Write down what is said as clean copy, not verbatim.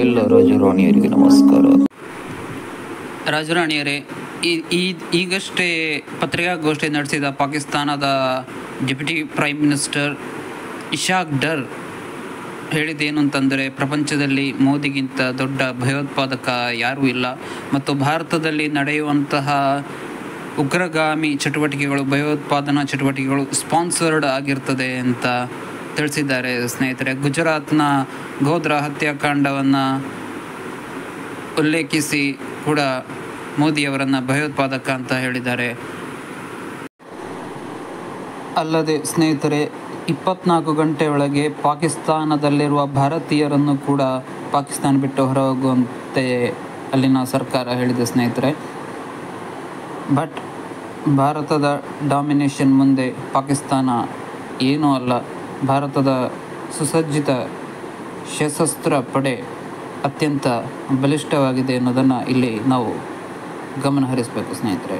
ಎಲ್ಲ ರಾಜರಾಣಿಯರಿಗೆ ನಮಸ್ಕಾರ. ರಾಜರಾಣಿಯರೇ, ಈಗಷ್ಟೇ ಪತ್ರಿಕಾಗೋಷ್ಠಿ ನಡೆಸಿದ ಪಾಕಿಸ್ತಾನದ ಡೆಪ್ಯೂಟಿ ಪ್ರೈಮ್ ಮಿನಿಸ್ಟರ್ ಇಶಾಕ್ ಡರ್ ಹೇಳಿದ್ದೇನು ಅಂತಂದರೆ, ಪ್ರಪಂಚದಲ್ಲಿ ಮೋದಿಗಿಂತ ದೊಡ್ಡ ಭಯೋತ್ಪಾದಕ ಯಾರೂ ಇಲ್ಲ ಮತ್ತು ಭಾರತದಲ್ಲಿ ನಡೆಯುವಂತಹ ಉಗ್ರಗಾಮಿ ಚಟುವಟಿಕೆಗಳು, ಭಯೋತ್ಪಾದನಾ ಚಟುವಟಿಕೆಗಳು ಸ್ಪಾನ್ಸರ್ಡ್ ಆಗಿರ್ತದೆ ಅಂತ ತಿಳಿಸಿದ್ದಾರೆ. ಸ್ನೇಹಿತರೆ, ಗುಜರಾತ್ನ ಗೋಧ್ರಾ ಹತ್ಯಾಕಾಂಡವನ್ನು ಉಲ್ಲೇಖಿಸಿ ಕೂಡ ಮೋದಿಯವರನ್ನು ಭಯೋತ್ಪಾದಕ ಅಂತ ಹೇಳಿದ್ದಾರೆ. ಅಲ್ಲದೆ ಸ್ನೇಹಿತರೆ, 24 ಗಂಟೆಯೊಳಗೆ ಪಾಕಿಸ್ತಾನದಲ್ಲಿರುವ ಭಾರತೀಯರನ್ನು ಕೂಡ ಪಾಕಿಸ್ತಾನ ಬಿಟ್ಟು ಹೊರಹೋಗುವಂತೆ ಅಲ್ಲಿನ ಸರ್ಕಾರ ಹೇಳಿದೆ ಸ್ನೇಹಿತರೆ. ಬಟ್ ಭಾರತದ ಡಾಮಿನೇಷನ್ ಮುಂದೆ ಪಾಕಿಸ್ತಾನ ಏನೂ ಅಲ್ಲ. ಭಾರತದ ಸುಸಜ್ಜಿತ ಸಶಸ್ತ್ರ ಪಡೆ ಅತ್ಯಂತ ಬಲಿಷ್ಠವಾಗಿದೆ ಅನ್ನೋದನ್ನು ಇಲ್ಲಿ ನಾವು ಗಮನ ಹರಿಸಬೇಕು ಸ್ನೇಹಿತರೆ.